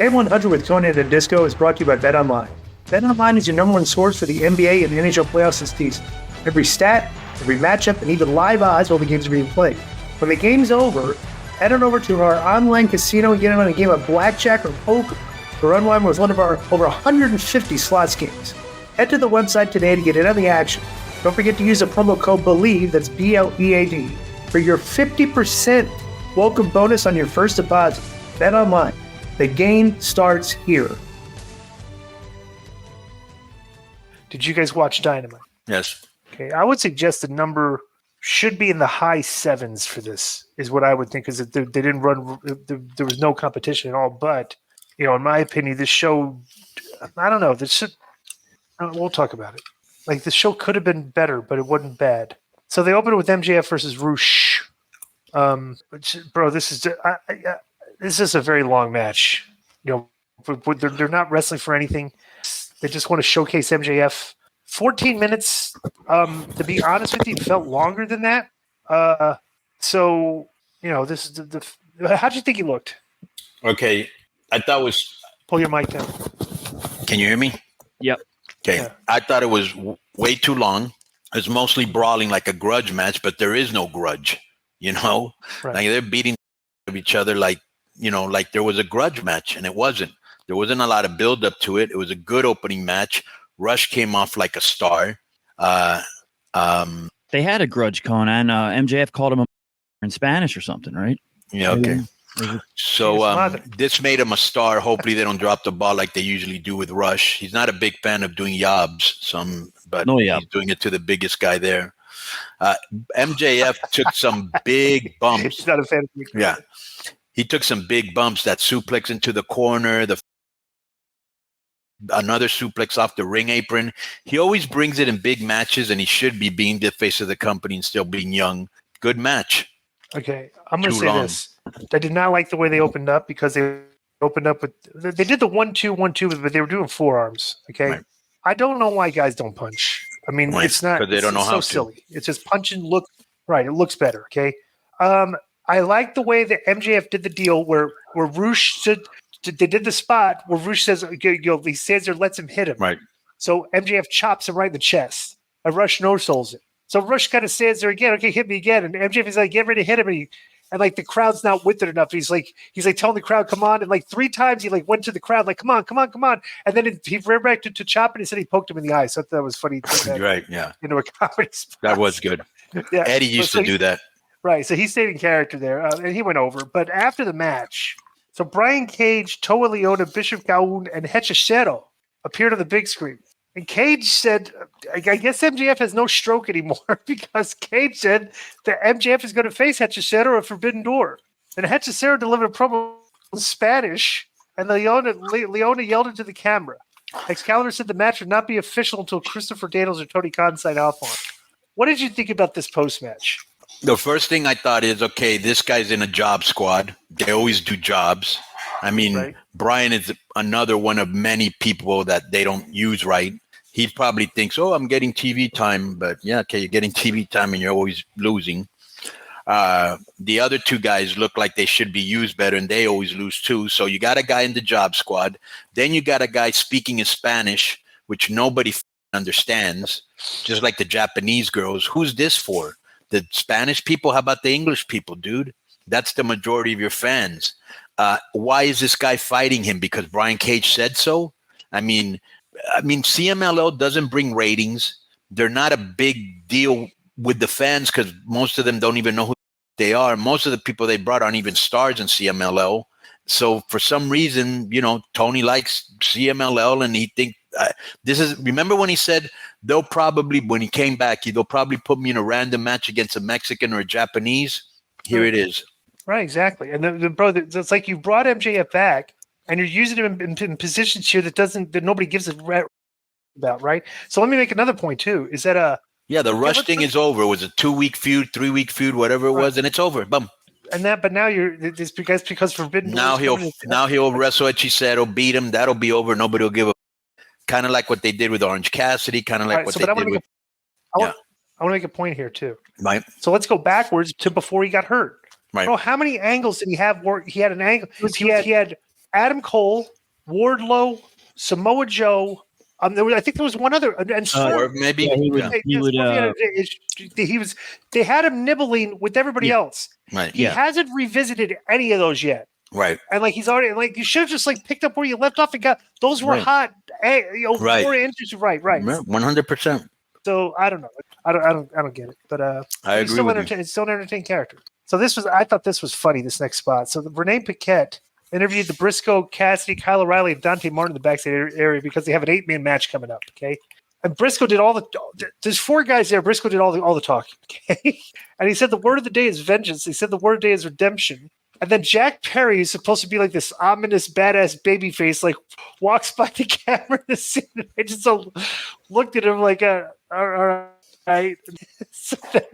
A100 with Konnan and Disco is brought to you by BetOnline. BetOnline is your number one source for the NBA and the NHL playoffs this season. Every stat, every matchup, and even live odds while the games are being played. When the game's over, head on over to our online casino and get in on a game of blackjack or poker or unwind with one of our over 150 slots games. Head to the website today to get in on the action. Don't forget to use the promo code BELIEVE, that's BLEAD, for your 50% welcome bonus on your first deposit. BetOnline. The game starts here. Did you guys watch Dynamite? Yes. Okay, I would suggest the number should be in the high sevens for this, is what I would think, because they didn't run, there was no competition at all. But, in my opinion, this show, I don't know, we'll talk about it. Like, the show could have been better, but it wasn't bad. So they opened it with MJF versus Roosh. Bro, this is a very long match. They're not wrestling for anything. They just want to showcase MJF. 14 minutes, to be honest with you, felt longer than that. This is how'd you think he looked? Okay, I thought it was... Pull your mic down. Can you hear me? Yep. Okay, yeah. I thought it was way too long. It was mostly brawling like a grudge match, but there is no grudge, Right. Like they're beating each other like there was a grudge match, and it wasn't. There wasn't a lot of build up to it. It was a good opening match. Rush came off like a star. They had a grudge, Konnan. MJF called him in Spanish or something, right? Yeah, okay. So this made him a star. Hopefully they don't drop the ball like they usually do with Rush. He's not a big fan of doing yobs, but he's doing it to the biggest guy there. MJF took some big bumps. He's not a fan of Yeah. He took some big bumps, that suplex into the corner, another suplex off the ring apron. He always brings it in big matches, and he should be being the face of the company and still being young. Good match. Okay, I'm going to say this. I did not like the way they opened up, because they opened up with – they did the 1-2, but they were doing forearms, okay? Right. I don't know why guys don't punch. I mean, it's not – because they don't know how to. It's so silly. It's just punch and look – right, it looks better, okay? I like the way that MJF did the deal where Roosh stood – they did the spot where Roosh says, he stands there, lets him hit him. Right. So MJF chops him right in the chest. And Rush no-souls it. So Rush kind of stands there again. Okay, hit me again. And MJF is like, get ready to hit him. And the crowd's not with it enough. He's like telling the crowd, come on. And like 3 times he went to the crowd, like, come on. And then he ran back to chop, and he said he poked him in the eye. So that was funny. Right, yeah. Into a comedy spot. That was good. Yeah. Eddie used to do that. Right. So he stayed in character there. And he went over. But after the match, so Brian Cage, Toa Leona, Bishop Gaun, and Hechicero appeared on the big screen. And Cage said, I guess MJF has no stroke anymore, because Cage said that MJF is going to face Hechicero at Forbidden Door. And Hechicero delivered a promo in Spanish, and Leona yelled into the camera. Excalibur said the match would not be official until Christopher Daniels or Tony Khan signed off on it. What did you think about this post-match? The first thing I thought is, okay, this guy's in a job squad. They always do jobs. I mean, right. Brian is another one of many people that they don't use right. He probably thinks, oh, I'm getting TV time. But yeah, okay, you're getting TV time and you're always losing. The other 2 guys look like they should be used better, and they always lose too. So you got a guy in the job squad. Then you got a guy speaking in Spanish, which nobody understands, just like the Japanese girls. Who's this for? The Spanish people? How about the English people, dude? That's the majority of your fans. Why is this guy fighting him? Because Brian Cage said so? I mean, CMLL doesn't bring ratings. They're not a big deal with the fans because most of them don't even know who they are. Most of the people they brought aren't even stars in CMLL. So for some reason, Tony likes CMLL, and he think remember when he said when he came back, they'll probably put me in a random match against a Mexican or a Japanese. Here it is. Right, exactly. And it's like you brought MJF back, and you're using him in positions here that nobody gives a about, right? So let me make another point too. Is that the Rush thing is over. It was a 2-week feud, 3-week feud, whatever it was, and it's over. Boom. And but now it's because Forbidden. Now he'll wrestle Hechicero, beat him. That'll be over. Nobody will give a. Kind of like what they did with Orange Cassidy. Kind of like what they did with. I want to make a point here too. Right. So let's go backwards to before he got hurt. Right. Bro, how many angles did he have? Where he had an angle. He had Adam Cole, Wardlow, Samoa Joe. I think there was one other, and Swerve maybe. Yeah, he was. They had him nibbling with everybody else. Right. He hasn't revisited any of those yet. Right. And he's already you should have just picked up where you left off and got those were hot. Right. 4 inches. Right. 100%. So I don't know. I don't get it. But I agree with you. It's still an entertaining character. So I thought this was funny. This next spot. So Renee Paquette interviewed the Briscoe, Cassidy, Kyle O'Reilly, and Dante Martin in the backstage area because they have an 8-man match coming up. Okay. And Briscoe did there's 4 guys there. Briscoe did all the talking. Okay. And he said the word of the day is vengeance. He said the word of the day is redemption. And then Jack Perry, who's supposed to be this ominous, badass baby face, walks by the camera in the scene. And I just looked at him all right. So then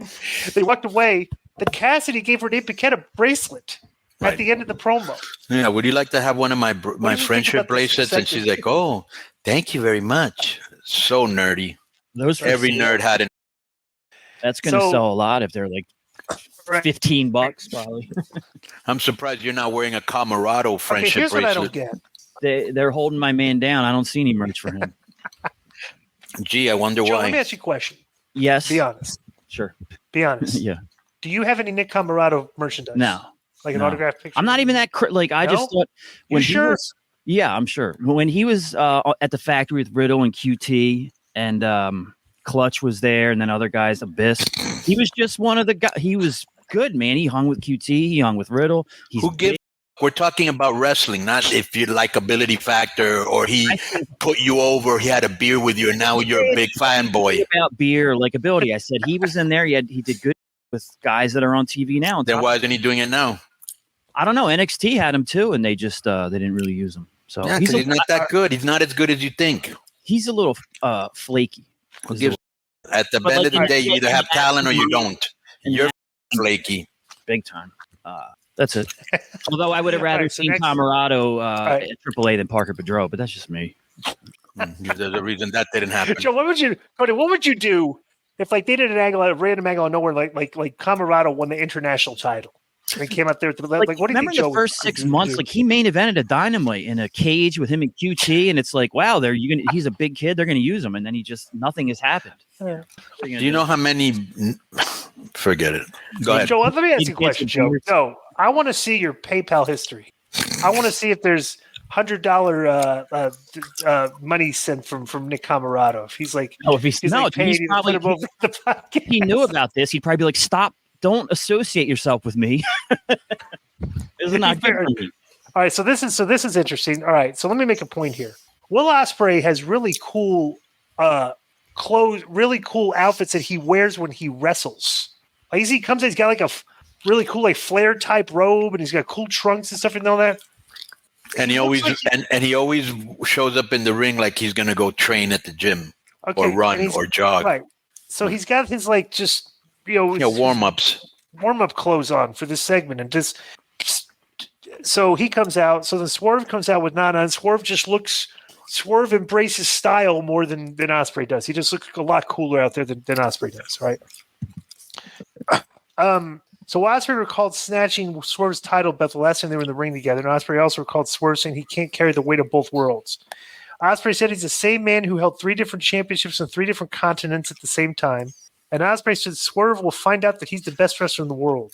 they walked away. Then Cassidy gave Renee Paquette a bracelet at the end of the promo. Yeah, would you like to have one of my friendship bracelets? And she's like, "Oh, thank you very much." So nerdy. Every nerd had it. That's going to sell a lot if they're $15 probably. I'm surprised you're not wearing a Camarado friendship here's bracelet. What I don't get. They're holding my man down. I don't see any merch for him. Gee, I wonder Joe, why. let me ask you a question. Yes. Be honest. Sure. Be honest. Yeah. Do you have any Nick Camarado merchandise? No. An autographed picture? I'm not even that I just thought when he was, yeah, I'm sure. When he was at the factory with Riddle and QT and Clutch was there and then other guys, Abyss, he was just one of the guys. He was good, man. He hung with QT. He hung with Riddle. Who gives? We're talking about wrestling, not if you like ability factor or he put you over. He had a beer with you, and now you're a big fanboy. About beer, likability. I said he was in there. He did good with guys that are on TV now. Then why isn't he doing it now? I don't know. NXT had him too, and they just they didn't really use him. So yeah, he's not that good. He's not as good as you think. He's a little flaky. At the end of the day, you either have talent or you don't. And you're flaky. Big time. That's it. Although I would have rather seen Camarado at AAA than Parker Pedro, but that's just me. There's a reason that didn't happen. Joe, what would you do if they did a random angle out of nowhere, like Camarado won the international title? And he came out there what do you remember think, the first 6 months? He main evented a Dynamite in a cage with him and QT, and it's wow, he's a big kid. They're going to use him, and then nothing has happened. Yeah. Do you know how many? Forget it. Go ahead, Joe. Let me ask you a question, Joe. No, I want to see your PayPal history. I want to see if there's $100 money sent from Nick Camarado. If he's probably he knew about this. He'd probably be stop. Don't associate yourself with me. Isn't that good for me? All right, so this is interesting. All right, so let me make a point here. Will Ospreay has really cool clothes, really cool outfits that he wears when he wrestles. He comes in, he's got a really cool flare type robe, and he's got cool trunks and stuff and all that. And he always he always shows up in the ring like he's gonna go train at the gym or run or jog. Right. So he's got his warm-up clothes on for this segment, and so he comes out. So the Swerve comes out with Nana, and Swerve embraces style more than Ospreay does. He just looks a lot cooler out there than Ospreay does, right? So Ospreay recalled snatching Swerve's title belt the last time they were in the ring together, and Ospreay also recalled Swerve saying he can't carry the weight of both worlds. Ospreay said he's the same man who held 3 different championships on 3 different continents at the same time. And Ospreay said Swerve will find out that he's the best wrestler in the world.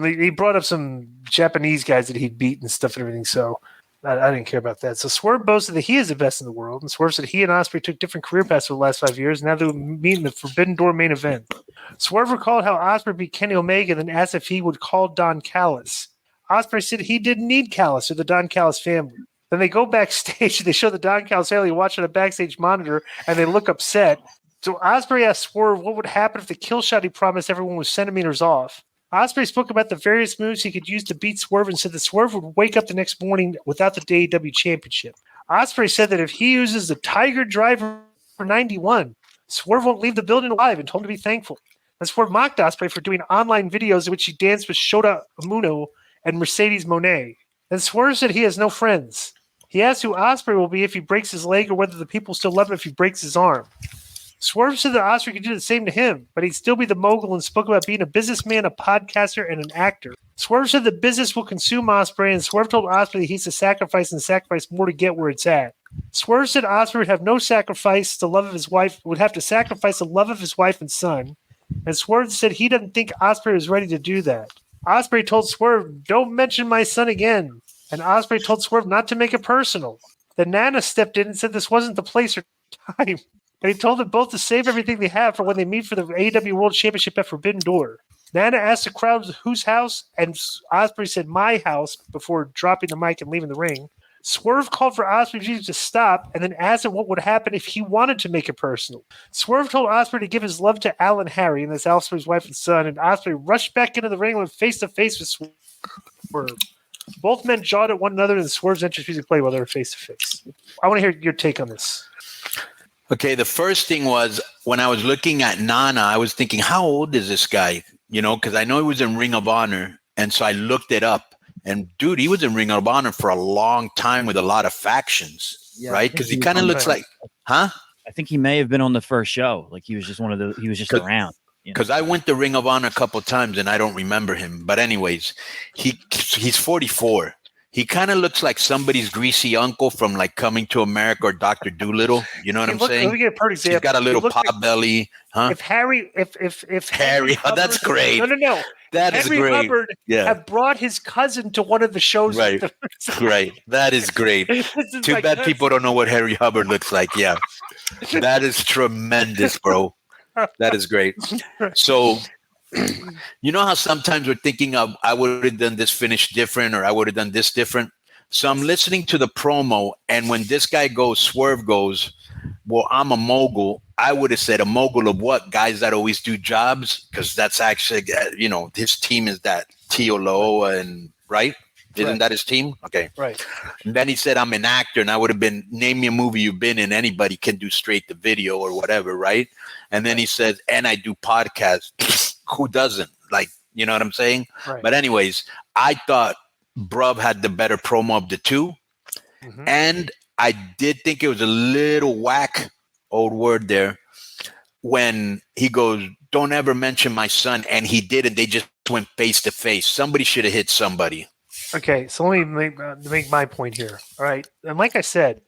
He brought up some Japanese guys that he'd beat and stuff and everything, so I didn't care about that. So Swerve boasted that he is the best in the world, and Swerve said he and Ospreay took different career paths for the last 5 years, and now they will meet in the Forbidden Door main event. Swerve recalled how Ospreay beat Kenny Omega and then asked if he would call Don Callis. Ospreay said he didn't need Callis or the Don Callis family. Then they go backstage, they show the Don Callis family watching a backstage monitor, and they look upset. So Ospreay asked Swerve what would happen if the kill shot he promised everyone was centimeters off. Ospreay spoke about the various moves he could use to beat Swerve and said that Swerve would wake up the next morning without the AEW championship. Ospreay said that if he uses the Tiger Driver for 91, Swerve won't leave the building alive and told him to be thankful. And Swerve mocked Ospreay for doing online videos in which he danced with Shota Umino and Mercedes Moné. And Swerve said he has no friends. He asked who Ospreay will be if he breaks his leg or whether the people still love him if he breaks his arm. Swerve said that Osprey could do the same to him, but he'd still be the mogul and spoke about being a businessman, a podcaster, and an actor. Swerve said the business will consume Osprey, and Swerve told Osprey that he's to sacrifice more to get where it's at. Swerve said Osprey would have no sacrifice the love of his wife, would have to sacrifice the love of his wife and son, and Swerve said he doesn't think Osprey was ready to do that. Osprey told Swerve, "Don't mention my son again," and Osprey told Swerve not to make it personal. Then Nana stepped in and said this wasn't the place or time. And he told them both to save everything they have for when they meet for the AEW World Championship at Forbidden Door. Nana asked the crowd whose house, and Osprey said my house before dropping the mic and leaving the ring. Swerve called for Osprey to stop and then asked him what would happen if he wanted to make it personal. Swerve told Osprey to give his love to Al and Harry, and that's Osprey's wife and son, and Osprey rushed back into the ring and went face-to-face with Swerve. Both men jawed at one another, and Swerve's entrance music played while they were face-to-face. I want to hear your take on this. Okay, the first thing was when I was looking at Nana, I was thinking, how old is this guy? You know, because I know he was in Ring of Honor, and so I looked it up. And, dude, he was in Ring of Honor for a long time with a lot of factions, right? Because he kind of looks like, huh? I think he may have been on the first show. Like, he was just he was just around. Because I went to Ring of Honor a couple of times, and I don't remember him. But anyways, he's 44. He kind of looks like somebody's greasy uncle from like Coming to America or Dr. Doolittle. You know what I'm saying? Let me get a perfect example. He's got a little pot belly, huh? If Harry, Harry, Hubbard, that's great. No. That Henry is great. Hubbard had brought his cousin to one of the shows. Right. Right. That is great. Too bad people don't know what Harry Hubbard looks like. Yeah. That is tremendous, bro. That is great. So, you know how sometimes we're thinking of, I would have done this finish different, or I would have done this different. So I'm listening to the promo, and when this guy goes, Swerve goes, well, I'm a mogul. I would have said a mogul of what? Guys that always do jobs? Because that's actually, you know, his team is that Teoloa and, right? Isn't that his team? Okay. Right. And then he said, I'm an actor, and I would have been, name me a movie you've been in. Anybody can do straight to video or whatever, right? And then he says, and I do podcasts. Who doesn't? Like, you know what I'm saying? Right. But anyways, I thought Bruv had the better promo of the two. Mm-hmm. And I did think it was a little whack, old word there, when he goes, don't ever mention my son. And he did, and they just went face to face. Somebody should have hit somebody. Okay, so let me make my point here. All right. And like I said,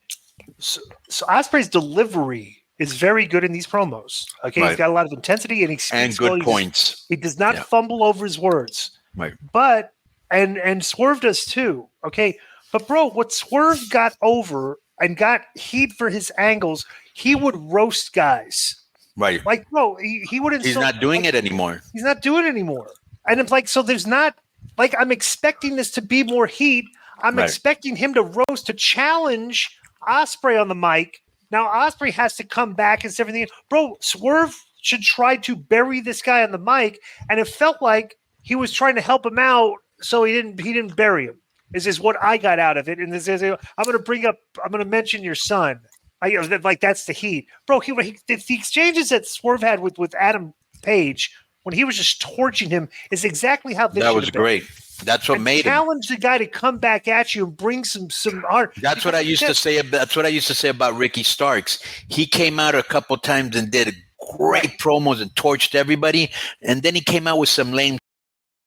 so Ospreay's delivery is very good in these promos. Okay, He's got a lot of intensity and and good points. He does not fumble over his words. Right. But and Swerve does too. Okay. But bro, what Swerve got over and got heat for his angles, he would roast guys. Right. Like, bro, he wouldn't. He's not doing it anymore. He's not doing it anymore. And it's like, so there's not, like, I'm expecting this to be more heat. I'm expecting him to roast, to challenge Ospreay on the mic. Now Ospreay has to come back and everything. Bro, Swerve should try to bury this guy on the mic, and it felt like he was trying to help him out, so he didn't bury him. This is what I got out of it. And this is, I'm going to mention your son. Like, that's the heat, bro. The exchanges that Swerve had with Adam Page when he was just torching him is exactly how this. That was great. That's what made him challenge the guy to come back at you and bring some art. That's what I used to say. That's what I used to say about Ricky Starks. He came out a couple times and did great promos and torched everybody, and then he came out with some lame.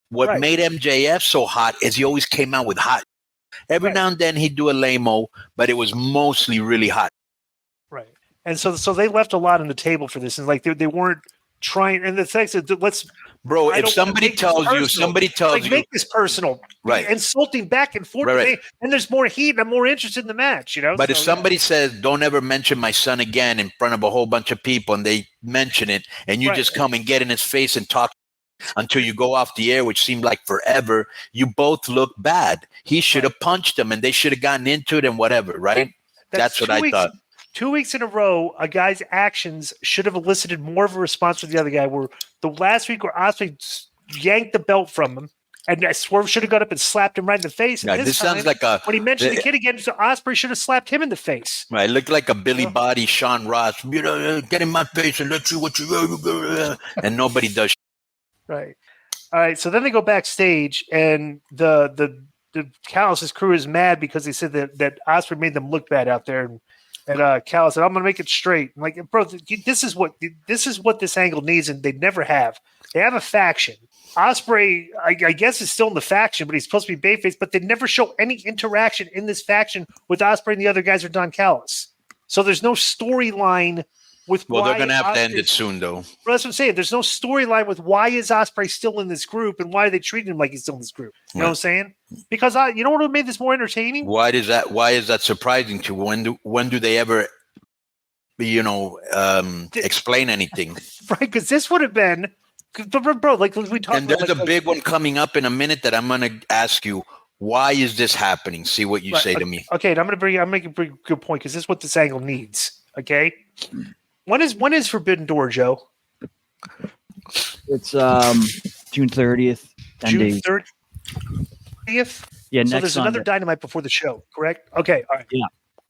What made MJF so hot is he always came out with hot. Every now and then he'd do a lame-o, but it was mostly really hot. Right, and so they left a lot on the table for this, and like they weren't trying. And the thing is, let's. Bro, if somebody tells you, make this personal, right? Insulting back and forth, right. And there's more heat, and I'm more interested in the match, you know. But if somebody says, "Don't ever mention my son again" in front of a whole bunch of people, and they mention it, and you just come and get in his face and talk until you go off the air, which seemed like forever, you both look bad. He should have punched him, and they should have gotten into it and whatever, right? That's what I thought. 2 weeks in a row, a guy's actions should have elicited more of a response from the other guy. Where the last week where Ospreay yanked the belt from him, and Swerve should have got up and slapped him right in the face. Yeah, this sounds like when he mentioned the kid again, so Ospreay should have slapped him in the face. Right, it looked like a Billy Body, Sean Ross. You know, get in my face and let's see what you and nobody does. Right. All right. So then they go backstage, and the Callis' crew is mad because they said that Ospreay made them look bad out there. And And Cal said, "I'm going to make it straight." I'm like, bro, this is what this angle needs, and they never have. They have a faction. Ospreay, I guess, is still in the faction, but he's supposed to be bayface. But they never show any interaction in this faction with Ospreay and the other guys or Don Callis. So there's no storyline with. Well, they're going to have Ospreay's, to end it soon, though. Well, that's what I'm saying. There's no storyline with why is Ospreay still in this group and why are they treating him like he's still in this group. You know what I'm saying? Because you know what would have made this more entertaining? Why is that surprising to you? When do they ever, explain anything? Right, because this would have been, bro, like we talked. And there's a big one coming up in a minute that I'm going to ask you. Why is this happening? See what you say to me. Okay, and I'm making a pretty good point because this is what this angle needs. Okay, when is Forbidden Door, Joe? It's June 30th. June 30th. Yeah, so next there's Sunday. another Dynamite before the show, correct? Okay, all right. Yeah.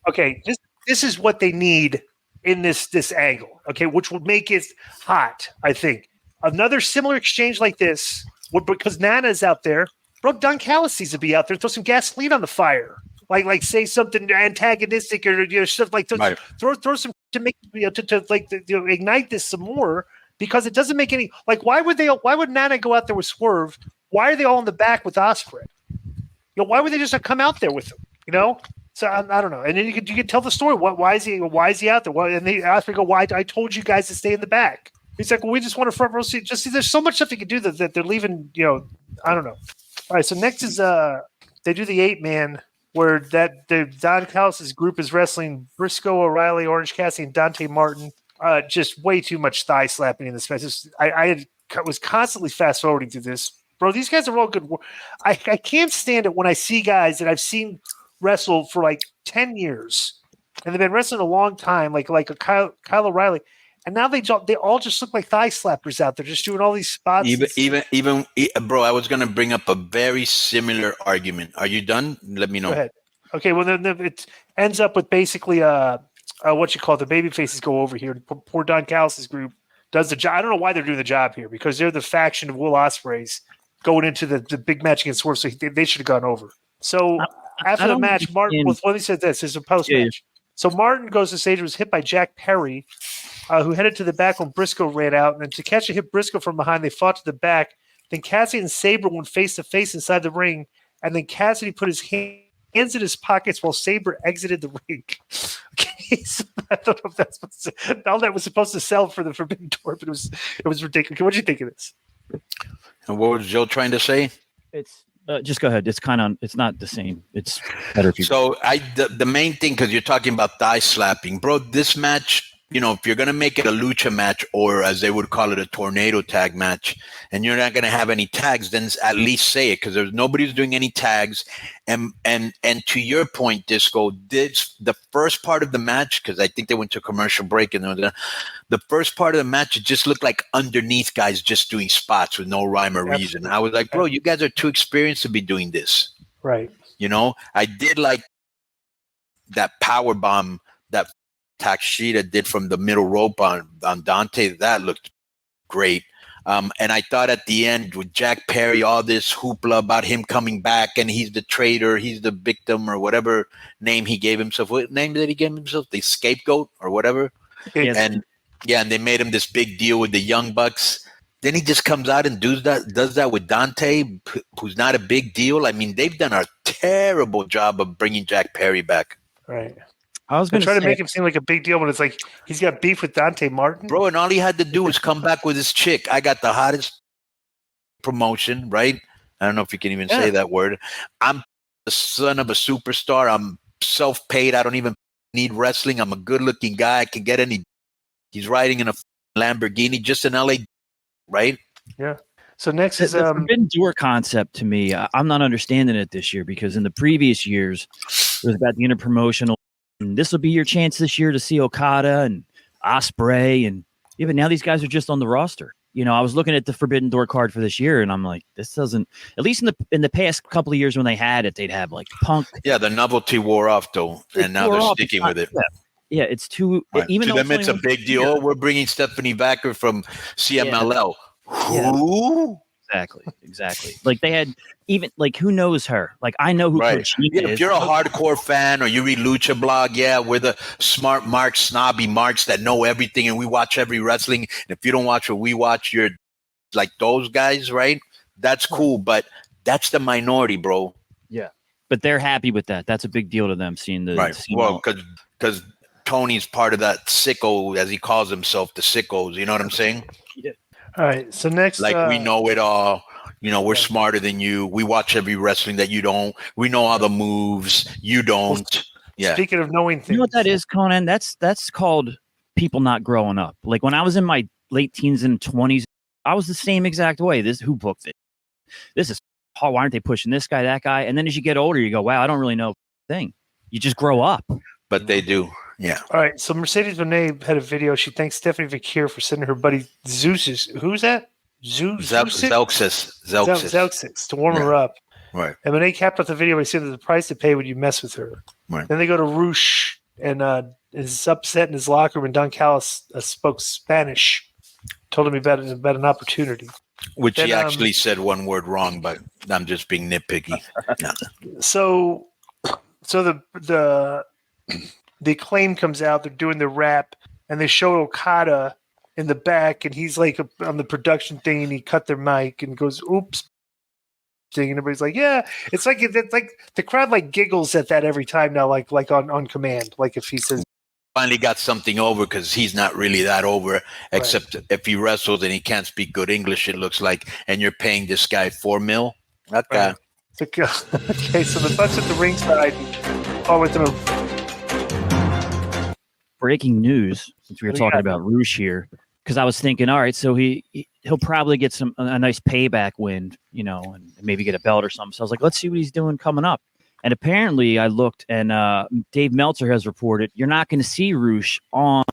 Okay, this is what they need in this angle. Okay, which would make it hot. I think another similar exchange like this would, because Nana's out there. Bro, Don Callis needs to be out there. Throw some gasoline on the fire. Like say something antagonistic or stuff like that. Throw some to make to ignite this some more, because it doesn't make any why would Nana go out there with Swerve? Why are they all in the back with Ospreay? Why would they just not come out there with him? So I don't know. And then you could tell the story. Why is he out there? And they Ospreay go, "Why I told you guys to stay in the back." He's like, "Well, we just want a front row seat." Just see, there's so much stuff you can do that they're leaving. I don't know. All right, so next is they do the 8-man where the Don Callis' group is wrestling Briscoe, O'Reilly, Orange Cassidy, and Dante Martin. Just way too much thigh slapping in this match. I was constantly fast forwarding through this, bro. These guys are all good. I can't stand it when I see guys that I've seen wrestle for like 10 years and they've been wrestling a long time, like a Kyle O'Reilly. And now they all just look like thigh slappers out there, just doing all these spots. Even, bro, I was going to bring up a very similar argument. Are you done? Let me know. Go ahead. Okay, well, then it ends up with basically what you call the baby faces go over here. Poor Don Callis' group does the job. I don't know why they're doing the job here, because they're the faction of Will Ospreay's going into the big match against Swerve, so they should have gone over. So after the match, Martin, let me say this, is a post-match. Yeah. So Martin goes to stage and was hit by Jack Perry, who headed to the back when Briscoe ran out. And then Takeshi hit Briscoe from behind. They fought to the back. Then Cassidy and Sabre went face-to-face inside the ring. And then Cassidy put his hands in his pockets while Sabre exited the ring. Okay, so I don't know if all that was supposed to sell for the Forbidden Door, but it was ridiculous. What did you think of this? And what was Joe trying to say? It's just go ahead. It's it's not the same. It's better if you. So the main thing, because you're talking about thigh slapping, bro. This match, if you're gonna make it a lucha match, or as they would call it, a tornado tag match, and you're not gonna have any tags, then at least say it, because nobody's doing any tags. And to your point, Disco, the first part of the match, because I think they went to a commercial break, and the first part of the match, it just looked like underneath guys just doing spots with no rhyme or reason. I was like, bro, you guys are too experienced to be doing this. Right. I did like that power bomb that Takeshita did from the middle rope on Dante. That looked great. And I thought at the end with Jack Perry, all this hoopla about him coming back and he's the traitor, he's the victim, or whatever name he gave himself. What name did he give himself? The scapegoat or whatever. Yes. And they made him this big deal with the Young Bucks. Then he just comes out and does that with Dante, who's not a big deal. I mean, they've done a terrible job of bringing Jack Perry back. Right. I was going to try to make him seem like a big deal when it's like he's got beef with Dante Martin. Bro, and all he had to do was come back with his chick. I got the hottest promotion, right? I don't know if you can even say that word. I'm the son of a superstar. I'm self-paid. I don't even need wrestling. I'm a good-looking guy. I can get any. He's riding in a Lamborghini, just in LA, right? Yeah. So next is the Forbidden Door concept. To me, I'm not understanding it this year, because in the previous years it was about the interpromotional. And this will be your chance this year to see Okada and Ospreay, and even now these guys are just on the roster. I was looking at the Forbidden Door card for this year, and I'm like, this doesn't. At least in the past couple of years when they had it, they'd have like Punk. Yeah, the novelty wore off though, and now they're sticking with it. Yeah, it's too. Right. Even to though them, it's a big deal. We're bringing Stephanie Baker from CMLL. Who? Exactly. Like they had even like who knows her? Like I know who Coach is. If you're a hardcore fan or you read Lucha Blog, we're the smart marks, snobby marks that know everything, and we watch every wrestling. And if you don't watch what we watch, you're like those guys, right? That's cool, but that's the minority, bro. Yeah, but they're happy with that. That's a big deal to them. Seeing the well, because Tony's part of that sicko, as he calls himself, the sickos. You know what I'm saying? Yeah. All right. So next, we know it all. You know, we're smarter than you. We watch every wrestling that you don't. We know all the moves. You don't. Well, speaking of knowing things, you know what that is, Konnan? That's called people not growing up. Like when I was in my late teens and 20s, I was the same exact way. Who booked it? This is why aren't they pushing this guy, that guy? And then as you get older, you go, wow, I don't really know a thing. You just grow up. But they do. Yeah. All right. So Mercedes Monet had a video. She thanks Stephanie Vakir for sending her buddy Zeus. Who's that? Zelxis to warm her up. Right. And Monet capped off the video by saying there's a price to pay when you mess with her. Right. Then they go to Roosh and is upset in his locker room. And Don Callis spoke Spanish. Told him about an opportunity. Which he actually said one word wrong, but I'm just being nitpicky. So the Acclaim comes out. They're doing the rap, and they show Okada in the back, and he's like on the production thing, and he cut their mic and goes, "Oops." Thing, and everybody's like, "Yeah." It's like the crowd like giggles at that every time now, like on command. Like if he says. Finally got something over because he's not really that over, except if he wrestles and he can't speak good English, it looks like, and you're paying this guy $4 million. That guy. Okay, so the Bucks at the ringside. With them. Breaking news, since we were talking about Roosh here, because I was thinking, all right, so he'll probably get a nice payback win, and maybe get a belt or something. So I was like, let's see what he's doing coming up. And apparently I looked, and Dave Meltzer has reported you're not going to see Roosh on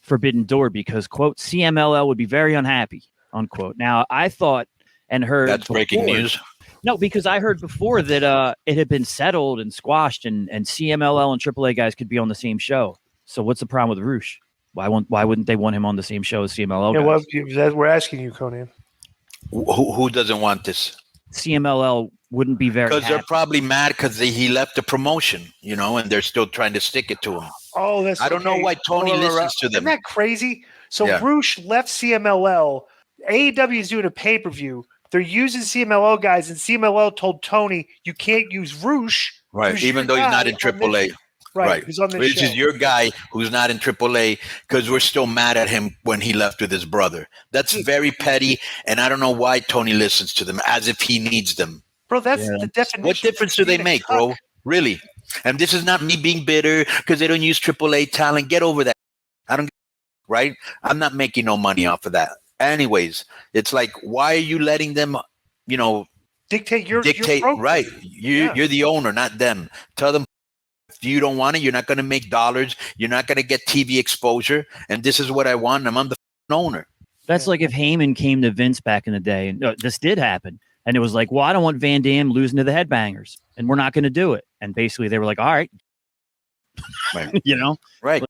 Forbidden Door because, quote, CMLL would be very unhappy, unquote. Now, I thought and heard... That's breaking news. No, because I heard before that it had been settled and squashed, and CMLL and AAA guys could be on the same show. So what's the problem with Roosh? Why wouldn't they want him on the same show as CMLL guys? Well, we're asking you, Konnan. Who doesn't want this? CMLL wouldn't be very because they're probably mad because he left the promotion, and they're still trying to stick it to him. Oh, I don't know why Tony listens to them. Isn't that crazy? So Roosh left CMLL. AEW is doing a pay-per-view. They're using CMLL guys, and CMLL told Tony, you can't use Roosh. Right, even though he's not in AAA. Right. Who's on this Which show. Is your guy who's not in AAA because we're still mad at him when he left with his brother. That's very petty, and I don't know why Tony listens to them as if he needs them. Bro, that's the definition. What difference do they make, bro? Really? And this is not me being bitter because they don't use AAA talent. Get over that. Right? I'm not making no money off of that. Anyways, it's like, why are you letting them, dictate your right? You're the owner, not them. Tell them if you don't want it, you're not going to make dollars. You're not going to get TV exposure. And this is what I want. I'm the owner. That's like if Heyman came to Vince back in the day, and this did happen. And it was like, well, I don't want Van Dam losing to the Headbangers, and we're not going to do it. And basically, they were like, all right. Right. Right.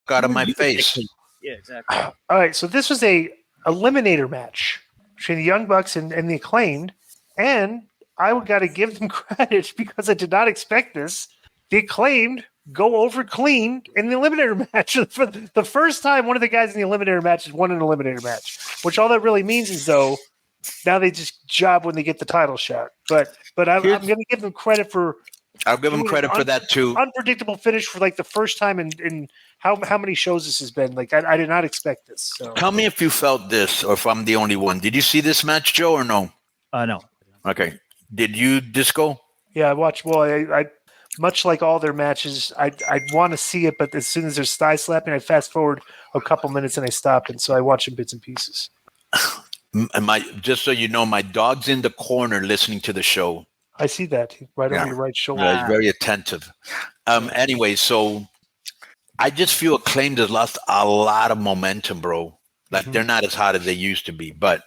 Out of my face. Yeah, exactly. All right. So this was a eliminator match between the Young Bucks and the Acclaimed. And I got to give them credit because I did not expect this. The Acclaimed go over clean in the eliminator match. For the first time, one of the guys in the eliminator match has won an eliminator match, which all that really means is, though, now they just job when they get the title shot. But I'm going to give them credit for. I'll give them credit for that too. Unpredictable finish for like the first time in how many shows this has been. Like I did not expect this. So. Tell me if you felt this, or if I'm the only one. Did you see this match, Joe, or no? No. Okay. Did you, Disco? Yeah, I watched. Well, I much like all their matches, I want to see it, but as soon as there's thigh slapping, I fast forward a couple minutes and I stopped, and so I watch in bits and pieces. And just so you know, my dog's in the corner listening to the show. I see that over your right shoulder. Yeah, he's very attentive. Anyway, so I just feel Acclaimed has lost a lot of momentum, bro. Like they're not as hot as they used to be. But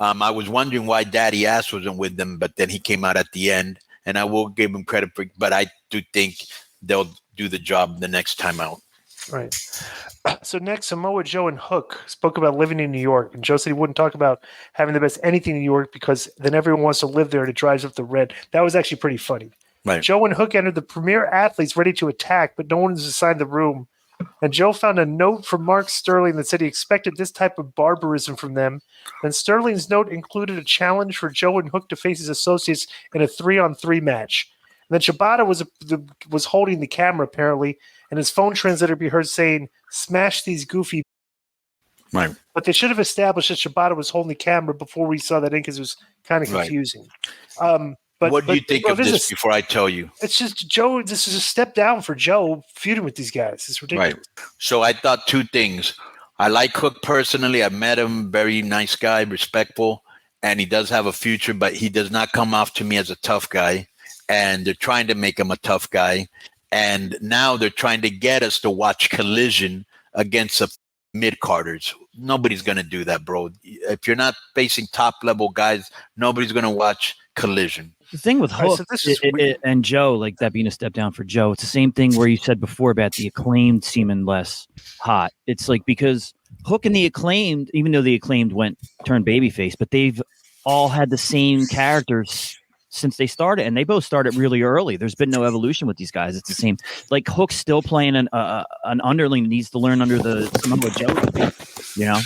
I was wondering why Daddy Ass wasn't with them, but then he came out at the end, and I will give him credit for. But I do think they'll do the job the next time out. Right. So next, Samoa Joe and Hook spoke about living in New York, and Joe said he wouldn't talk about having the best anything in New York because then everyone wants to live there and it drives up the rent. That was actually pretty funny. Right. Joe and Hook entered the premier athletes ready to attack, but no one was assigned the room. And Joe found a note from Mark Sterling that said he expected this type of barbarism from them. And Sterling's note included a challenge for Joe and Hook to face his associates in a 3-on-3 match. And then Shibata was holding the camera, apparently, and his phone translator could be heard saying, "Smash these goofy." Right. But they should have established that Shibata was holding the camera before we saw that in because it was kind of confusing. Right. What do you think of this before I tell you? It's just Joe. This is a step down for Joe feuding with these guys. It's ridiculous. Right. So I thought two things. I like Hook personally. I've met him. Very nice guy, respectful. And he does have a future, but he does not come off to me as a tough guy. And they're trying to make him a tough guy. And now they're trying to get us to watch Collision against a mid-carders. Nobody's going to do that, bro. If you're not facing top-level guys, nobody's going to watch Collision. The thing with Hook and Joe, like that being a step down for Joe, it's the same thing where you said before about the Acclaimed seeming less hot. It's like because Hook and the Acclaimed, even though the Acclaimed turned babyface, but they've all had the same characters since they started, and they both started really early. There's been no evolution with these guys. It's the same. Like Hook's still playing an underling that needs to learn under the Samoa Joe. You know.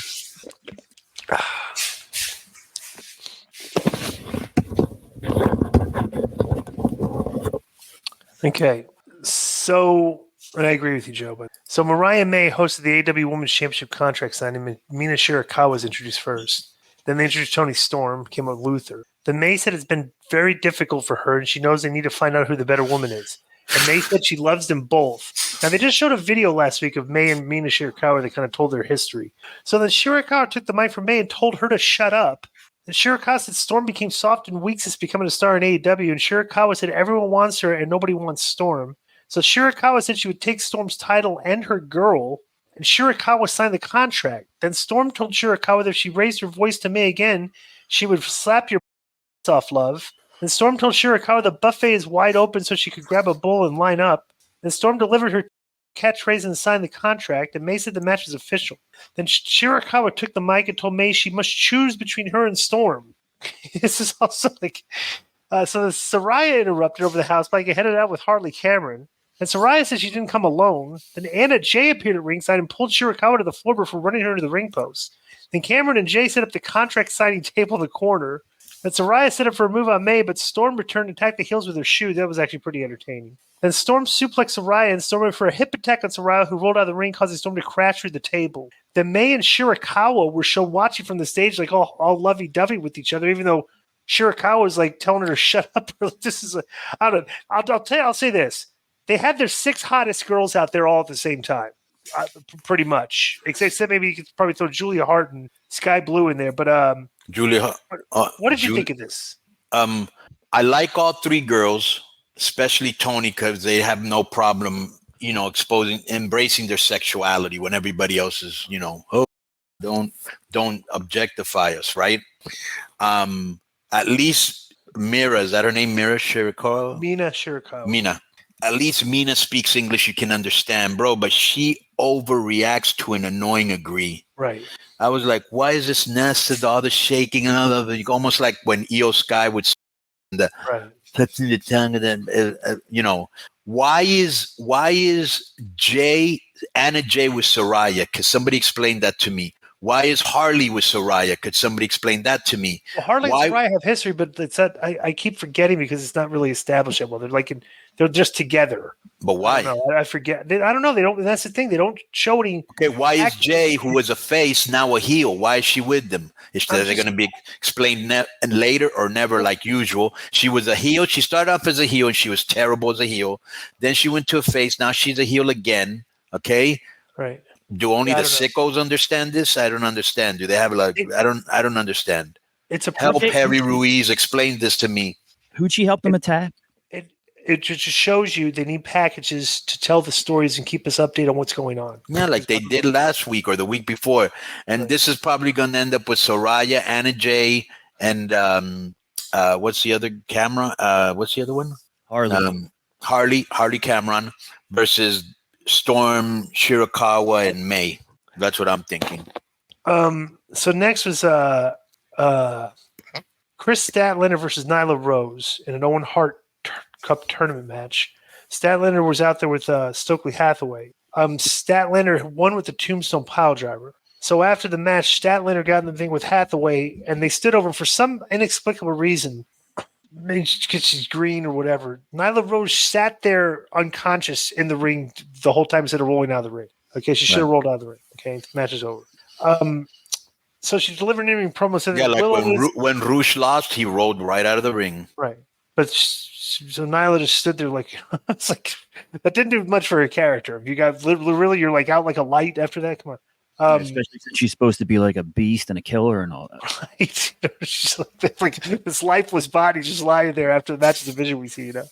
Okay, so and I agree with you, Joe. But so Mariah May hosted the AEW Women's Championship contract signing, and Mina Shirakawa was introduced first. Then they introduced Toni Storm, came up with Luther. Then May said it's been very difficult for her, and she knows they need to find out who the better woman is. And May said she loves them both. Now, they just showed a video last week of May and Mina Shirakawa that kind of told their history. So then Shirakawa took the mic from May and told her to shut up. And Shirakawa said Storm became soft in weeks since becoming a star in AEW, and Shirakawa said everyone wants her and nobody wants Storm. So Shirakawa said she would take Storm's title and her girl, and Shirakawa signed the contract. Then Storm told Shirakawa that if she raised her voice to May again, she would slap your off, love. And Storm told Shirakawa the buffet is wide open so she could grab a bowl and line up. Then Storm delivered her catchphrase and signed the contract, and May said the match was official. Then Shirakawa took the mic and told May she must choose between her and Storm. This is also like... so Saraya interrupted over the house mic and headed out with Harley Cameron. And Saraya said she didn't come alone. Then Anna Jay appeared at ringside and pulled Shirakawa to the floor before running her into the ring post. Then Cameron and Jay set up the contract signing table in the corner. Then Saraya set up for a move on May, but Storm returned and attacked the heels with her shoe. That was actually pretty entertaining. Then Storm suplexed Saraya and Storm went for a hip attack on Saraya, who rolled out of the ring, causing Storm to crash through the table. Then May and Shirakawa were shown watching from the stage like all lovey-dovey with each other, even though Shirakawa was like telling her to shut up. This is I'll say this. They had their 6 hottest girls out there all at the same time, pretty much. Except maybe you could probably throw Julia Hart and Sky Blue in there. But Julia, what did you think of this? I like all 3 girls, especially Toni, because they have no problem, embracing their sexuality when everybody else is, don't objectify us, right? At least Mira, is that her name? Mira Shirakawa? Mina Shirakawa. Mina. At least Mina speaks English you can understand, bro, but she overreacts to an annoying degree. Right. I was like, why is this nested, all the shaking and all of it? Almost like when Io Sky would touching the tongue and then, why is Anna Jay with Saraya? Could somebody explain that to me? Why is Harley with Saraya? Could somebody explain that to me? Well, Harley and Saraya have history, but it's that I keep forgetting because it's not really established yet. Well, they're just together. But why? I forget. I don't know. They don't. That's the thing. They don't show any. Okay, why is Jay, who was a face, now a heel? Why is she with them? Is that going to be explained later or never, like usual? She was a heel. She started off as a heel, and she was terrible as a heel. Then she went to a face. Now she's a heel again. Okay, right. Do only the sickos understand this? I don't understand. Do they have I don't understand. It's a help Perry Ruiz explain this to me. Who'd she help them attack? It just shows you they need packages to tell the stories and keep us updated on what's going on. Yeah, like they did last week or the week before. And this is probably going to end up with Saraya, Anna Jay, and what's the other camera? What's the other one? Harley. Harley Cameron versus Storm, Shirakawa, and May. That's what I'm thinking. So next was Chris Statlander versus Nyla Rose in an Owen Hart Cup tournament match. Statlander was out there with Stokely Hathaway. Statlander won with the Tombstone Piledriver. So after the match, Statlander got in the thing with Hathaway, and they stood over for some inexplicable reason. Maybe because she's green or whatever. Nyla Rose sat there unconscious in the ring the whole time instead of rolling out of the ring. Okay, she should have rolled out of the ring. Okay, the match is over. So she delivered an in-ring promo. Saying when Rush lost, he rolled right out of the ring. Right. But so Nyla just stood there like it's like that didn't do much for her character. You got literally you're like out like a light after that. Come on. Especially since she's supposed to be like a beast and a killer and all that. Right. She's like this lifeless body just lying there after the match of the vision we see, you know.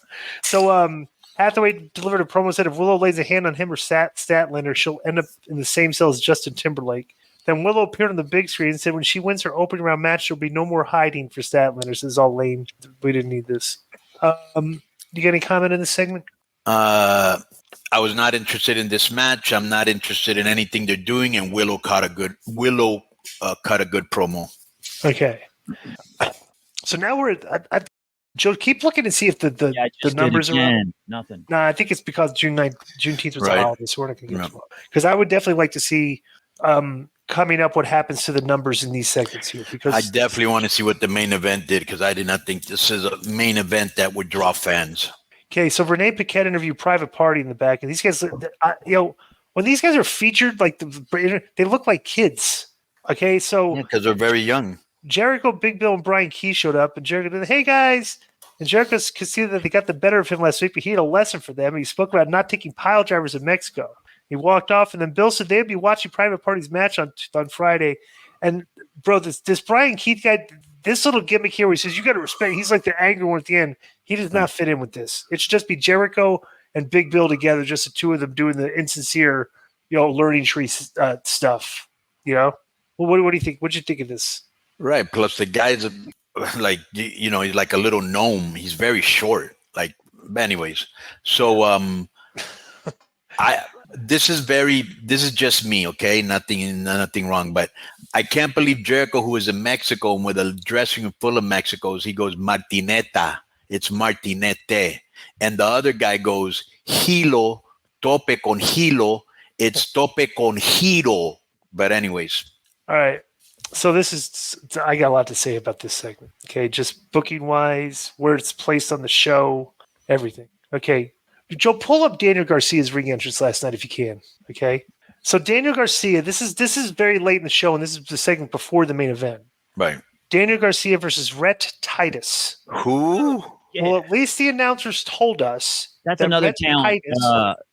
So Hathaway delivered a promo said if Willow lays a hand on him or Statlander, she'll end up in the same cell as Justin Timberlake. Then Willow appeared on the big screen and said when she wins her opening round match, there'll be no more hiding for Statlander. This is all lame. We didn't need this. You got any comment in this segment? I was not interested in this match. I'm not interested in anything they're doing, and Willow cut a good promo. Okay. So now we're at Joe. Keep looking and see if the numbers are up. Nothing. No, I think it's because Juneteenth was a holiday, so we're not going to get to it. Because I would definitely like to see coming up what happens to the numbers in these segments here. Because I definitely want to see what the main event did because I did not think this is a main event that would draw fans. Okay, so Renee Paquette interviewed Private Party in the back, and these guys, when these guys are featured, like they look like kids. Okay, so because they're very young. Jericho, Big Bill, and Brian Key showed up, and Jericho did, "Hey guys," and Jericho could see that they got the better of him last week, but he had a lesson for them. And he spoke about not taking pile drivers in Mexico. He walked off, and then Bill said they'd be watching Private Party's match on Friday. And bro, this Brian Keith guy, this little gimmick here where he says you got to respect. He's like the angry one at the end. He does not fit in with this. It should just be Jericho and Big Bill together, just the two of them doing the insincere, learning tree stuff. Well, what do you think? What'd you think of this? Right. Plus the guy's like, he's like a little gnome. He's very short. Like, anyways. So, this is just me. Okay. Nothing wrong, but I can't believe Jericho, who is in Mexico and with a dressing room full of Mexicos, he goes, Martineta. It's Martinete. And the other guy goes, Hilo, tope con Hilo. It's tope con Hiro. But anyways. All right. So I got a lot to say about this segment. Okay. Just booking wise, where it's placed on the show, everything. Okay. Joe, pull up Daniel Garcia's ring entrance last night if you can. Okay. So Daniel Garcia, this is very late in the show, and this is the segment before the main event. Right. Daniel Garcia versus Rhett Titus. Who? Yeah. Well, at least the announcers told us that's another talent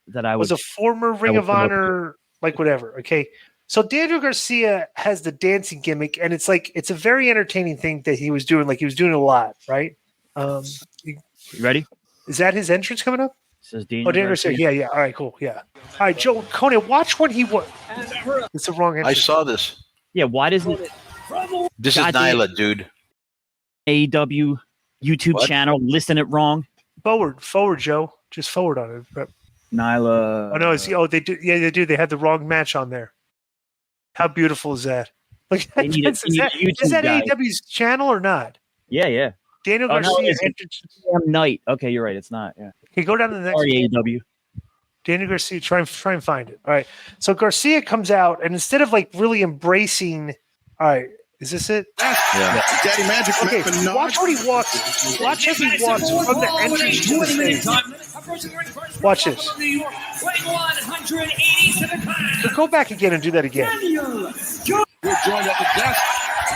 that I was a former Ring of Honor, like whatever. Okay. So Daniel Garcia has the dancing gimmick, and it's a very entertaining thing that he was doing. Like he was doing a lot, right? You ready? Is that his entrance coming up? Says Daniel Garcia. Yeah. All right, cool. Yeah. All right, Joe, Konnan, watch when he was. It's the wrong entrance. I saw this. Yeah, why doesn't this is Nyla, dude? AEW YouTube channel listing it wrong. Forward, Joe. Just forward on it. Nyla. Oh no, they do. Yeah, they do. They had the wrong match on there. How beautiful is that? Like, is that AEW's channel or not? Yeah. Daniel Garcia. Night. Okay, you're right. It's not. Yeah. Can you go down to the next? AEW. Daniel Garcia. Try and find it. All right. So Garcia comes out, and instead of like really embracing, all right, is this it? Yeah. Daddy Magic. Okay. Watch when he walks. Watch as he walks from the entrance to the stage. Watch this. Go back again and do that again. We're joined at the desk.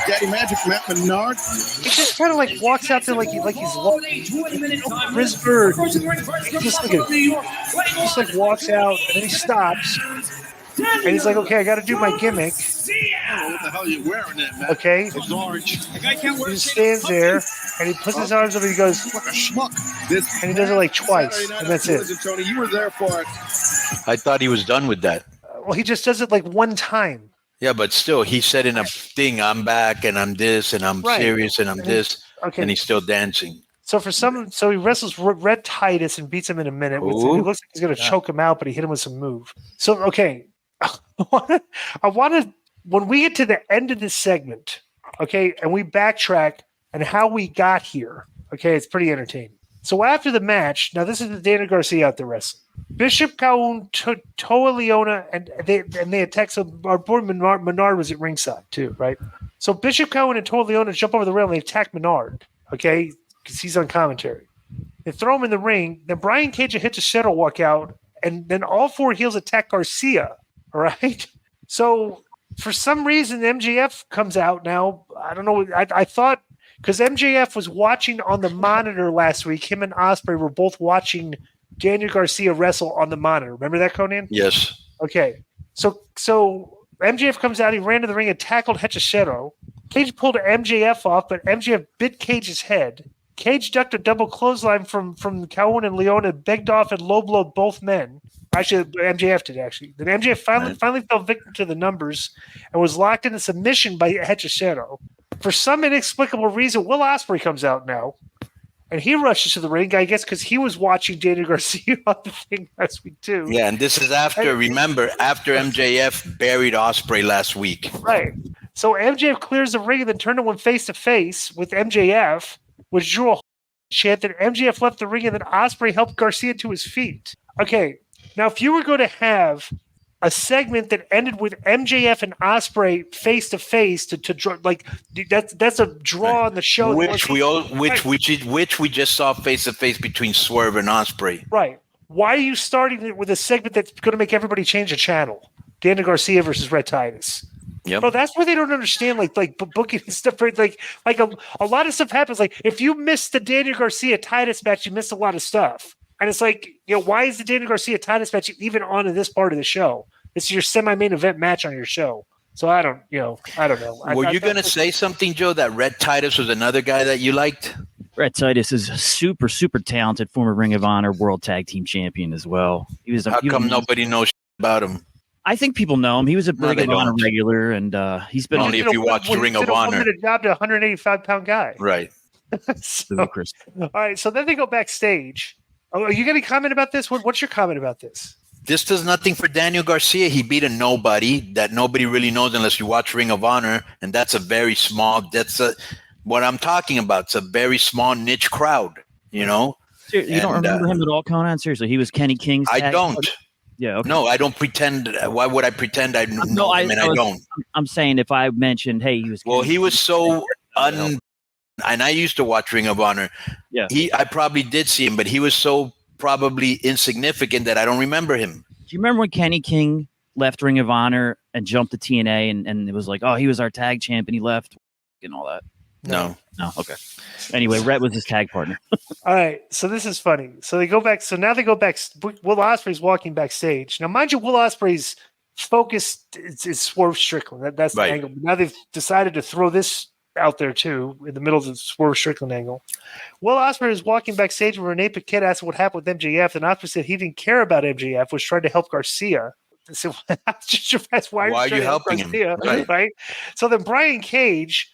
Daddy Magic, Matt Menard. He just kind of like walks out there like he's Risberg. Just like walks out and then he stops. And he's like, okay, I got to do my gimmick. What the hell are you wearing there, man? Okay. It's orange. He just stands there and he puts his arms up and he goes, like a schmuck. And he does it like twice, and that's it. Tony, you were there for it. I thought he was done with that. Well, he just does it like one time. Yeah, but still, he said in a thing, I'm back and I'm this and I'm serious and I'm this. Okay. And he's still dancing. So he wrestles Red Titus and beats him in a minute. It looks like he's going to choke him out, but he hit him with some move. So, okay. I want to, when we get to the end of this segment, okay, and we backtrack and how we got here, okay, it's pretty entertaining. So after the match, now this is the Daniel Garcia out there wrestling. Bishop Kaun, Toa Leona, and they attack. So our boy Menard was at ringside too, right? So Bishop Kaun and Toa Leona jump over the rail and they attack Menard, okay, because he's on commentary. They throw him in the ring. Then Brian Cage hits a shadow walk out, and then all four heels attack Garcia. All right. So for some reason, MJF comes out now. I don't know. I thought because MJF was watching on the monitor last week. Him and Ospreay were both watching Daniel Garcia wrestle on the monitor. Remember that, Konnan? Yes. Okay. So MJF comes out. He ran to the ring and tackled Hechicero. Cage pulled MJF off, but MJF bit Cage's head. Cage ducked a double clothesline from Kaun and Leona, begged off and low blowed both men. Actually, MJF did, actually. Then MJF finally fell victim to the numbers and was locked into submission by Hechicero. For some inexplicable reason, Will Ospreay comes out now, and he rushes to the ring, I guess because he was watching Daniel Garcia on the thing last week, too. Yeah, and this is after MJF buried Ospreay last week. Right. So MJF clears the ring and then turned to one face-to-face with MJF, which drew a chant that MJF left the ring and then Ospreay helped Garcia to his feet. Okay. Now, if you were going to have a segment that ended with MJF and Ospreay face to face to draw, like that's a draw on the show, which we just saw face to face between Swerve and Ospreay. Right. Why are you starting it with a segment that's going to make everybody change a channel? Daniel Garcia versus Red Titus. Yep. Bro, that's where they don't understand, like booking and stuff. Like a lot of stuff happens. Like if you miss the Daniel Garcia Titus match, you miss a lot of stuff. And it's like, why is the Daniel Garcia Titus match even on in this part of the show? It's your semi-main event match on your show. So I don't know. Were you going to say something, Joe, that Red Titus was another guy that you liked? Red Titus is a super, super talented former Ring of Honor World Tag Team Champion as well. How come nobody knows about him? I think people know him. He was a Ring of Honor regular, and he's been only if you watch Ring of Honor. He did a job to a 185-pound guy. Right. All right. So then they go backstage. Oh, are you going to comment about this? What's your comment about this? This does nothing for Daniel Garcia. He beat a nobody that nobody really knows unless you watch Ring of Honor, and that's a very small. What I'm talking about. It's a very small niche crowd. You know. You don't remember him at all, Konnan? Seriously, he was Kenny King's. I don't. Yeah. Okay. No, I don't pretend. Why would I pretend I know him? I don't. I'm saying if I mentioned, hey, he was. Well, he was so and I used to watch Ring of Honor. Yeah. I probably did see him, but he was so probably insignificant that I don't remember him. Do you remember when Kenny King left Ring of Honor and jumped to TNA and it was like, oh, he was our tag champ and he left and all that? No. Okay. Anyway, Rhett was his tag partner. All right. So this is funny. So they go back. So now they go back. Will Ospreay's walking backstage. Now, mind you, Will Ospreay's focus is Swerve Strickland. That's the angle. Now they've decided to throw this out there too in the middle of the Swerve Strickland angle. Will Ospreay was walking backstage when Renee Paquette asked what happened with MJF, and Ospreay said he didn't care about MJF, was trying to help Garcia. So why are you helping Garcia, him? Right? So then Brian Cage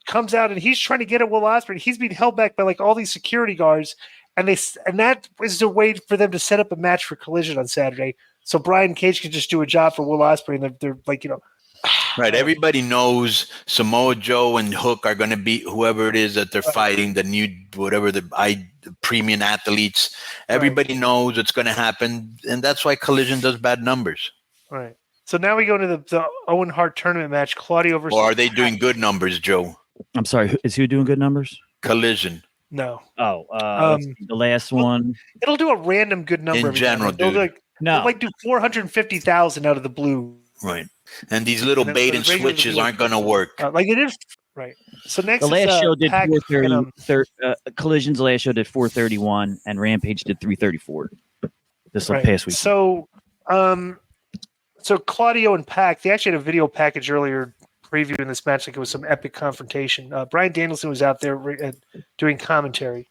comes out and he's trying to get at Will Ospreay. He's being held back by like all these security guards, and that is the way for them to set up a match for Collision on Saturday. So Brian Cage can just do a job for Will Ospreay, and they're like, right. Everybody knows Samoa Joe and Hook are going to beat whoever it is that they're fighting, the new, whatever, the premium athletes. Everybody knows it's going to happen. And that's why Collision does bad numbers. Right. So now we go to the Owen Hart tournament match, Claudio versus. Or are they doing good numbers, Joe? I'm sorry. Is who doing good numbers? Collision. No. Oh, the last one. It'll do a random good number. In general, dude. They'll do 450,000 out of the blue. Right. And these little bait and switches aren't going to work. Like it is. Right. So next, the last show did 430. Collision's last show did 431, and Rampage did 334. This past week. So Claudio and Pac, they actually had a video package earlier previewing this match. Like it was some epic confrontation. Bryan Danielson was out there doing commentary.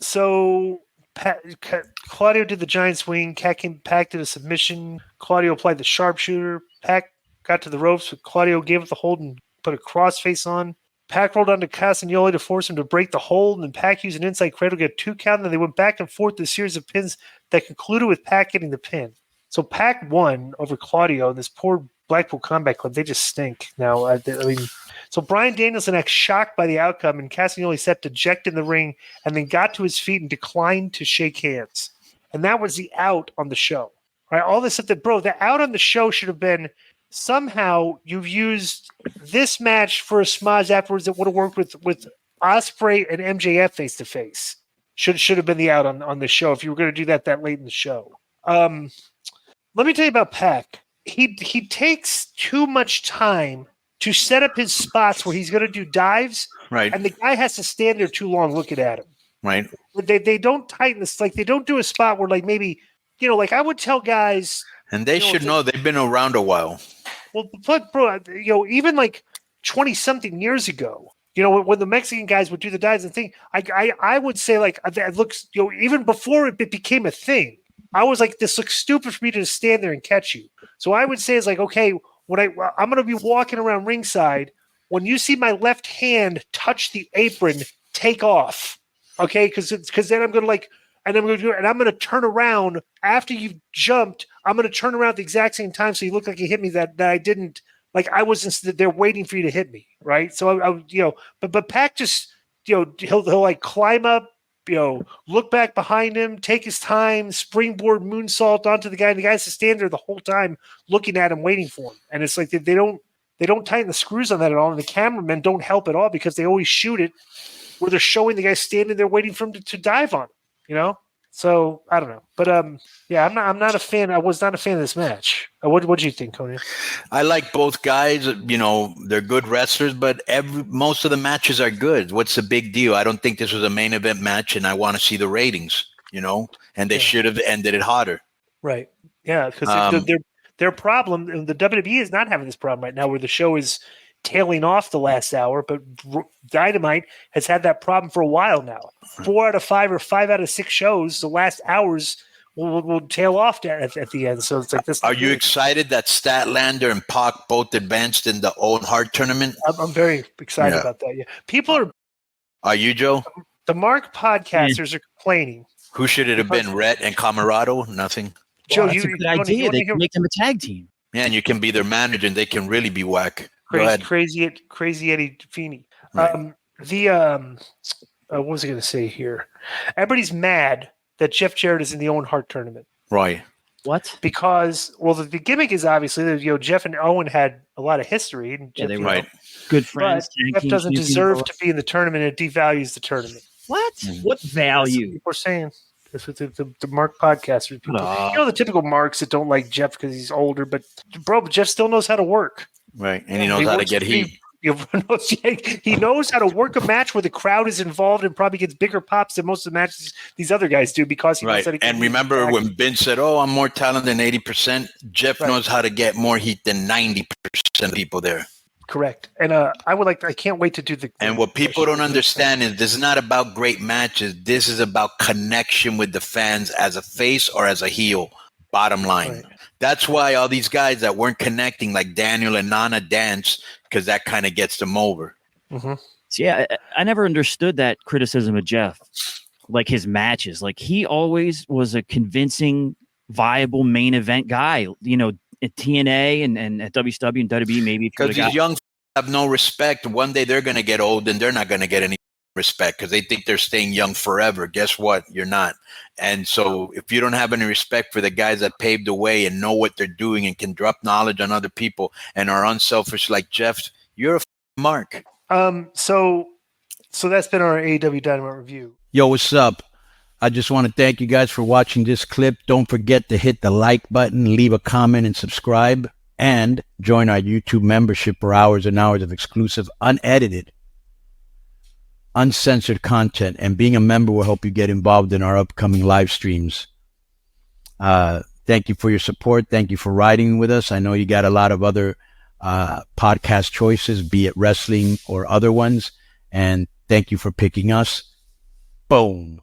So Claudio did the giant swing. Pac did a submission. Claudio applied the sharpshooter. Pac got to the ropes, but Claudio gave it the hold and put a crossface on. Pac rolled onto Castagnoli to force him to break the hold, and then Pac used an inside cradle to get a 2 count, and then they went back and forth with a series of pins that concluded with Pac getting the pin. So Pac won over Claudio, and this poor Blackpool Combat Club, they just stink now. So Bryan Danielson acts shocked by the outcome, and Castagnoli sat dejected in the ring and then got to his feet and declined to shake hands. And that was the out on the show. Right? All this stuff the out on the show should have been somehow you've used this match for a smudge afterwards that would have worked with Ospreay and MJF face to face. Should have been the out on the show if you were going to do that late in the show. Let me tell you about Pac. He takes too much time to set up his spots where he's going to do dives, right? And the guy has to stand there too long looking at him, right? They don't tighten this, like they don't do a spot where like maybe like I would tell guys, and they should know they've been around a while. Well, but bro, even like 20-something years ago, when the Mexican guys would do the dives and thing, I would say like it looks, even before it became a thing, I was like, this looks stupid for me to just stand there and catch you. So I would say it's like, okay, when I'm going to be walking around ringside, when you see my left hand touch the apron, take off, okay? Because then I'm going to like. And I'm going to turn around after you've jumped. I'm going to turn around at the exact same time, so you look like you hit me that I didn't. Like I wasn't there waiting for you to hit me, right? So I but Pac just he'll like climb up, look back behind him, take his time, springboard moonsault onto the guy, and the guy has to stand there the whole time looking at him, waiting for him. And it's like they don't tighten the screws on that at all, and the cameramen don't help at all because they always shoot it where they're showing the guy standing there waiting for him to dive on him. So I don't know, but yeah, I'm not a fan. I was not a fan of this match. What do you think, Konnan? I like both guys. They're good wrestlers, but most of the matches are good. What's the big deal? I don't think this was a main event match, and I want to see the ratings. And they should have ended it hotter. Right? Yeah, because their problem, the WWE is not having this problem right now, where the show is tailing off the last hour, but Dynamite has had that problem for a while now. 4 out of 5 or 5 out of 6 shows, the last hours will tail off at the end. So it's like this. Are you excited that Statlander and Pac both advanced in the Owen Hart tournament? I'm very excited about that. Yeah, people are. Are you, Joe? The Mark podcasters are complaining. Who should it have been? Rhett and Camarado? Nothing. Joe, that's a good idea. They can make them a tag team. Yeah, and you can be their manager, and they can really be whack. Crazy Eddie Feeney. Right. What was I going to say here? Everybody's mad that Jeff Jarrett is in the Owen Hart tournament. Right. What? Because, the gimmick is obviously that, Jeff and Owen had a lot of history. And Jeff, they were good friends. But Jeff doesn't deserve to be in the tournament. It devalues the tournament. What? What value? People are saying. That's what the Mark podcasters. People, the typical Marks that don't like Jeff because he's older. But, bro, Jeff still knows how to work. Right, and he knows how to get heat. He knows how to work a match where the crowd is involved and probably gets bigger pops than most of the matches these other guys do because he knows how to get And remember when Ben said, I'm more talented than 80%, Jeff knows how to get more heat than 90% of people there. Correct. And I can't wait to do the. And what people don't understand is this is not about great matches. This is about connection with the fans as a face or as a heel. Bottom line. Right. That's why all these guys that weren't connecting, like Daniel and Nana, dance because that kind of gets them over. Mm-hmm. So yeah, I never understood that criticism of Jeff, like his matches. Like he always was a convincing, viable main event guy. At TNA and at WCW and WWE, maybe because these young have no respect. One day they're going to get old and they're not going to get any respect because they think they're staying young forever. Guess what? You're not. And so if you don't have any respect for the guys that paved the way and know what they're doing and can drop knowledge on other people and are unselfish like Jeff, you're a mark. So that's been our AEW Dynamite review. Yo, what's up? I just want to thank you guys for watching this clip. Don't forget to hit the like button, leave a comment, and subscribe. And join our YouTube membership for hours and hours of exclusive, unedited, uncensored content. And being a member will help you get involved in our upcoming live streams. Thank you for your support. Thank you for riding with us. I know you got a lot of other podcast choices, be it wrestling or other ones. And thank you for picking us. Boom.